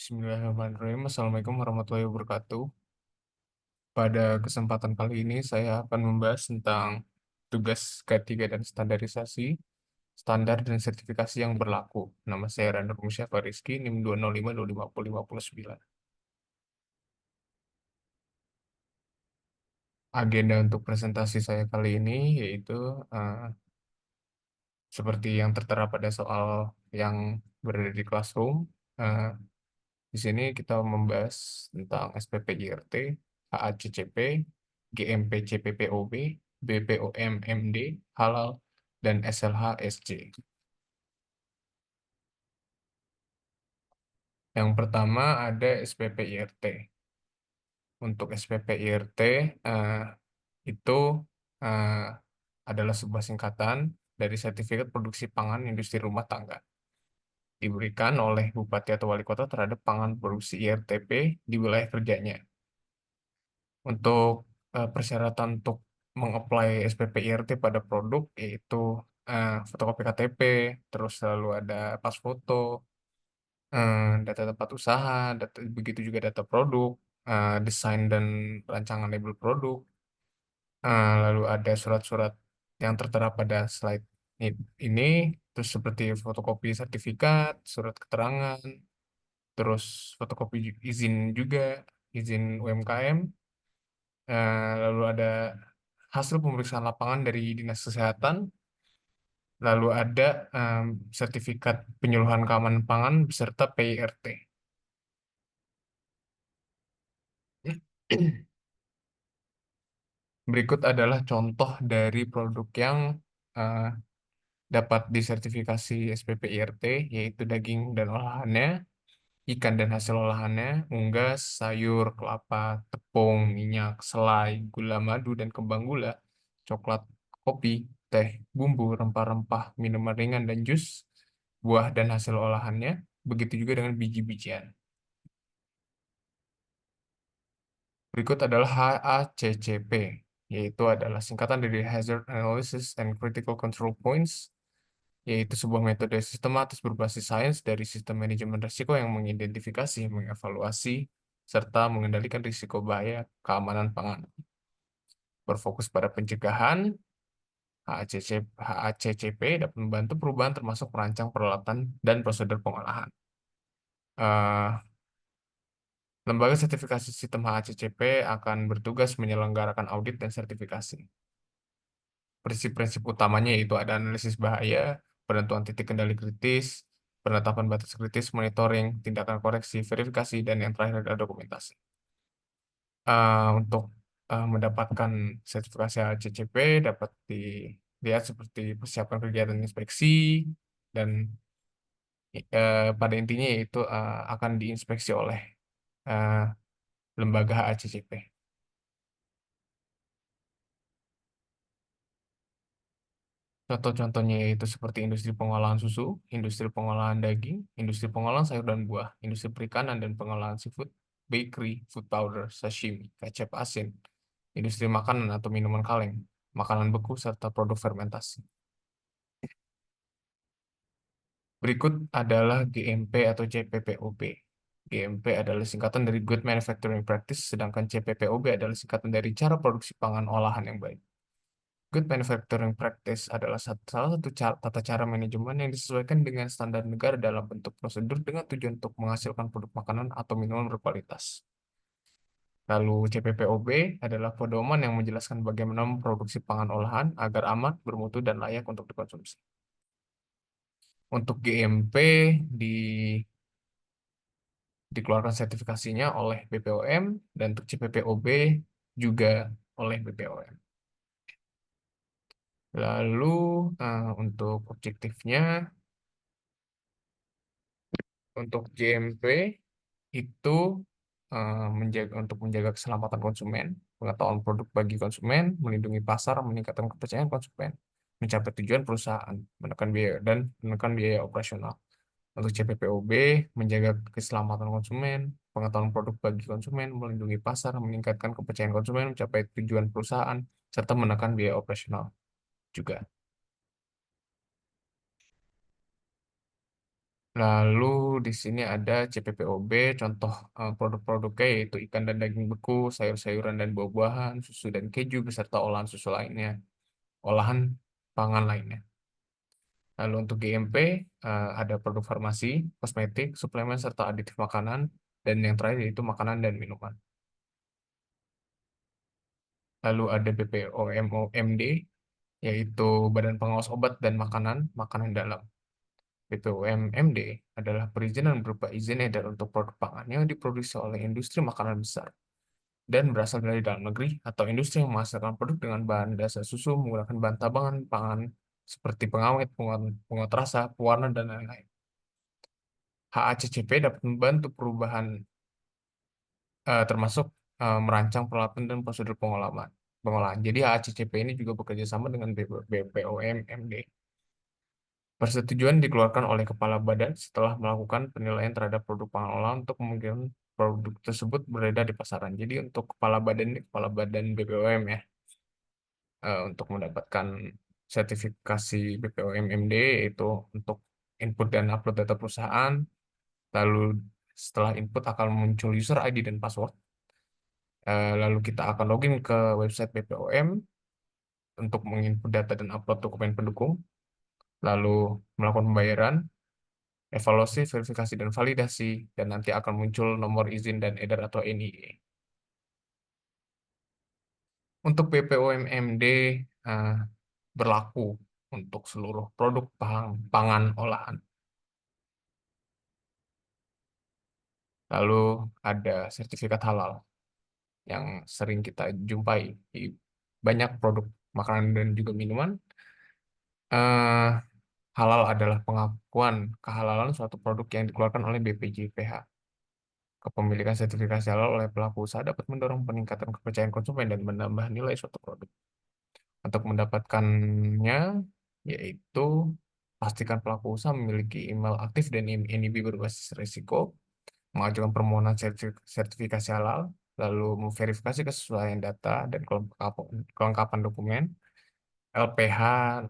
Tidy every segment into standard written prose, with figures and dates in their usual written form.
Bismillahirrahmanirrahim. Assalamualaikum warahmatullahi wabarakatuh. Pada kesempatan kali ini saya akan membahas tentang tugas K3 dan standarisasi, standar dan sertifikasi yang berlaku. Nama saya Randar Musyafa Rizky, NIM 205255059. Agenda untuk presentasi saya kali ini yaitu seperti yang tertera pada soal yang berada di classroom. Eh, Di sini kita membahas tentang SPP JRT, HACCP, GMP CPPOB, BPOM MD, Halal, dan SLH SC. Yang pertama ada SPP IRT. Untuk SPP IRT eh, itu eh, adalah sebuah singkatan dari Sertifikat Produksi Pangan Industri Rumah Tangga. Diberikan oleh Bupati atau Wali Kota terhadap pangan produksi IRTP di wilayah kerjanya. Untuk persyaratan untuk mengapply SPP IRT pada produk yaitu fotokopi KTP, terus selalu ada pas foto, data tempat usaha, begitu juga data produk, desain dan rancangan label produk, lalu ada surat-surat yang tertera pada slide ini, terus seperti fotokopi sertifikat, surat keterangan, terus fotokopi izin juga, izin UMKM. Lalu ada hasil pemeriksaan lapangan dari Dinas Kesehatan, lalu ada sertifikat penyuluhan keamanan pangan beserta PIRT. Berikut adalah contoh dari produk yang eh, dapat disertifikasi SPP IRT, yaitu daging dan olahannya, ikan dan hasil olahannya, unggas, sayur, kelapa, tepung, minyak, selai, gula madu dan kembang gula, coklat, kopi, teh, bumbu, rempah-rempah, minuman ringan dan jus, buah dan hasil olahannya, begitu juga dengan biji-bijian. Berikut adalah HACCP, yaitu adalah singkatan dari Hazard Analysis and Critical Control Points, yaitu sebuah metode sistematis berbasis sains dari sistem manajemen risiko yang mengidentifikasi, mengevaluasi, serta mengendalikan risiko bahaya keamanan pangan. Berfokus pada pencegahan, HACCP dapat membantu perubahan termasuk merancang peralatan dan prosedur pengolahan. Eh, Lembaga sertifikasi sistem HACCP akan bertugas menyelenggarakan audit dan sertifikasi. Prinsip-prinsip utamanya yaitu ada analisis bahaya, penentuan titik kendali kritis, penetapan batas kritis, monitoring, tindakan koreksi, verifikasi, dan yang terakhir adalah dokumentasi. Untuk mendapatkan sertifikasi HACCP dapat dilihat seperti persiapan kegiatan inspeksi, dan pada intinya yaitu akan diinspeksi oleh eh, lembaga HACCP. Contoh-contohnya yaitu seperti industri pengolahan susu, industri pengolahan daging, industri pengolahan sayur dan buah, industri perikanan dan pengolahan seafood, bakery, food powder, sashimi, kecap asin, industri makanan atau minuman kaleng, makanan beku, serta produk fermentasi. Berikut adalah GMP atau CPPOB. GMP adalah singkatan dari Good Manufacturing Practice, sedangkan CPPOB adalah singkatan dari cara produksi pangan olahan yang baik. Good manufacturing practice adalah salah satu tata cara manajemen yang disesuaikan dengan standar negara dalam bentuk prosedur dengan tujuan untuk menghasilkan produk makanan atau minuman berkualitas. Lalu CPPOB adalah pedoman yang menjelaskan bagaimana memproduksi pangan olahan agar aman, bermutu, dan layak untuk dikonsumsi. Untuk GMP di, dikeluarkan sertifikasinya oleh BPOM, dan untuk CPPOB juga oleh BPOM. Lalu untuk objektifnya, untuk GMP itu untuk menjaga keselamatan konsumen, pengetahuan produk bagi konsumen, melindungi pasar, meningkatkan kepercayaan konsumen, mencapai tujuan perusahaan, menekan biaya operasional. Untuk CPPOB, menjaga keselamatan konsumen, pengetahuan produk bagi konsumen, melindungi pasar, meningkatkan kepercayaan konsumen, mencapai tujuan perusahaan, serta menekan biaya operasional juga. Lalu di sini ada CPPOB, contoh produk-produknya yaitu ikan dan daging beku, sayur-sayuran dan buah-buahan, susu dan keju, beserta olahan susu lainnya, olahan pangan lainnya. Lalu untuk GMP, ada produk farmasi, kosmetik, suplemen, serta aditif makanan, dan yang terakhir yaitu makanan dan minuman. Lalu ada BPOMOMD, yaitu Badan Pengawas Obat dan Makanan Dalam. BPOMMD adalah perizinan berupa izin edar untuk produk pangan yang diproduksi oleh industri makanan besar dan berasal dari dalam negeri atau industri yang menghasilkan produk dengan bahan dasar susu menggunakan bahan tambahan pangan seperti pengawet, penguat rasa, pewarna, dan lain-lain. HACCP dapat membantu perubahan termasuk merancang peralatan dan prosedur pengolahan. Pengolahan. Jadi HACCP ini juga bekerja sama dengan BPOM-MD. Persetujuan dikeluarkan oleh kepala badan setelah melakukan penilaian terhadap produk pangan olahan untuk kemungkinan produk tersebut beredar di pasaran. Jadi untuk kepala badan ini kepala badan BPOM ya, untuk mendapatkan sertifikasi BPOM-MD itu untuk input dan upload data perusahaan. Lalu setelah input akan muncul user ID dan password. Lalu kita akan login ke website BPOM untuk menginput data dan upload dokumen pendukung. Lalu melakukan pembayaran, evaluasi, verifikasi, dan validasi, dan nanti akan muncul nomor izin dan edar atau NIE. Untuk BPOM-MD berlaku untuk seluruh produk pangan olahan. Lalu ada sertifikat halal yang sering kita jumpai di banyak produk makanan dan juga minuman. Eh, Halal adalah pengakuan kehalalan suatu produk yang dikeluarkan oleh BPJPH. Kepemilikan sertifikasi halal oleh pelaku usaha dapat mendorong peningkatan kepercayaan konsumen dan menambah nilai suatu produk. Untuk mendapatkannya, yaitu pastikan pelaku usaha memiliki email aktif dan NIB berbasis risiko, mengajukan permohonan sertifikasi halal, lalu memverifikasi kesesuaian data dan kelengkapan dokumen, LPH,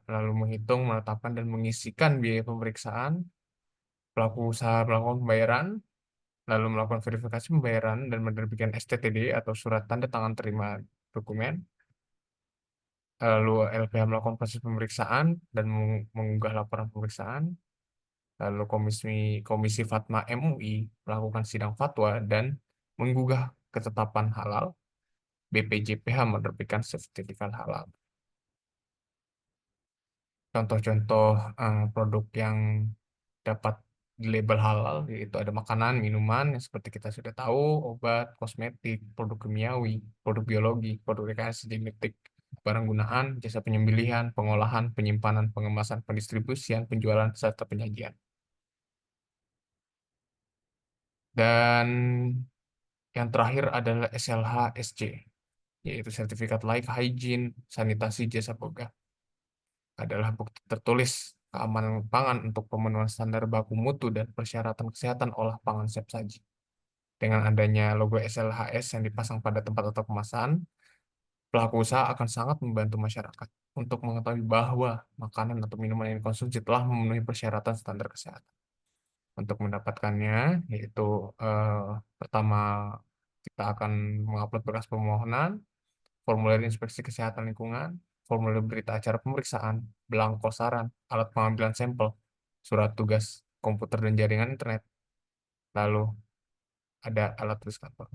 lalu menghitung, menetapkan, dan mengisikan biaya pemeriksaan, pelaku usaha melakukan pembayaran, lalu melakukan verifikasi pembayaran dan menerbitkan STTD atau surat tanda tangan terima dokumen, lalu LPH melakukan proses pemeriksaan dan mengunggah laporan pemeriksaan, lalu Komisi Fatma MUI melakukan sidang fatwa dan menggugah ketetapan halal, BPJPH menerbitkan sertifikat halal. Contoh-contoh produk yang dapat di label halal yaitu ada makanan, minuman yang seperti kita sudah tahu, obat, kosmetik, produk kimiawi, produk biologi, produk rekreasi genetik, barang gunaan, jasa penyembelihan, pengolahan, penyimpanan, pengemasan, pendistribusian, penjualan, serta penyajian. Dan yang terakhir adalah SLH-SC, yaitu Sertifikat Layak Hygiene Sanitasi Jasa Boga. Adalah bukti tertulis keamanan pangan untuk pemenuhan standar baku mutu dan persyaratan kesehatan olah pangan siap saji. Dengan adanya logo SLHS yang dipasang pada tempat atau kemasan, pelaku usaha akan sangat membantu masyarakat untuk mengetahui bahwa makanan atau minuman yang dikonsumsi telah memenuhi persyaratan standar kesehatan. Untuk mendapatkannya, yaitu pertama kita akan mengupload berkas permohonan, formulir inspeksi kesehatan lingkungan, formulir berita acara pemeriksaan, belangko saran, alat pengambilan sampel, surat tugas komputer dan jaringan internet, lalu ada alat tulis kantor.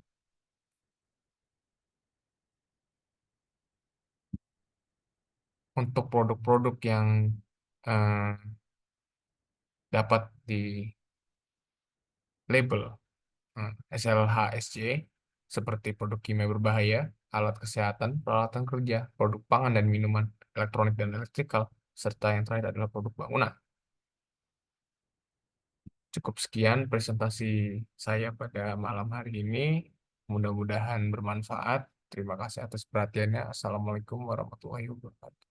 Untuk produk-produk yang eh, dapat di label SLHSJ seperti produk kimia berbahaya, alat kesehatan, peralatan kerja, produk pangan dan minuman, elektronik dan elektrikal, serta yang terakhir adalah produk bangunan. Cukup sekian presentasi saya pada malam hari ini. Mudah-mudahan bermanfaat. Terima kasih atas perhatiannya. Assalamualaikum warahmatullahi wabarakatuh.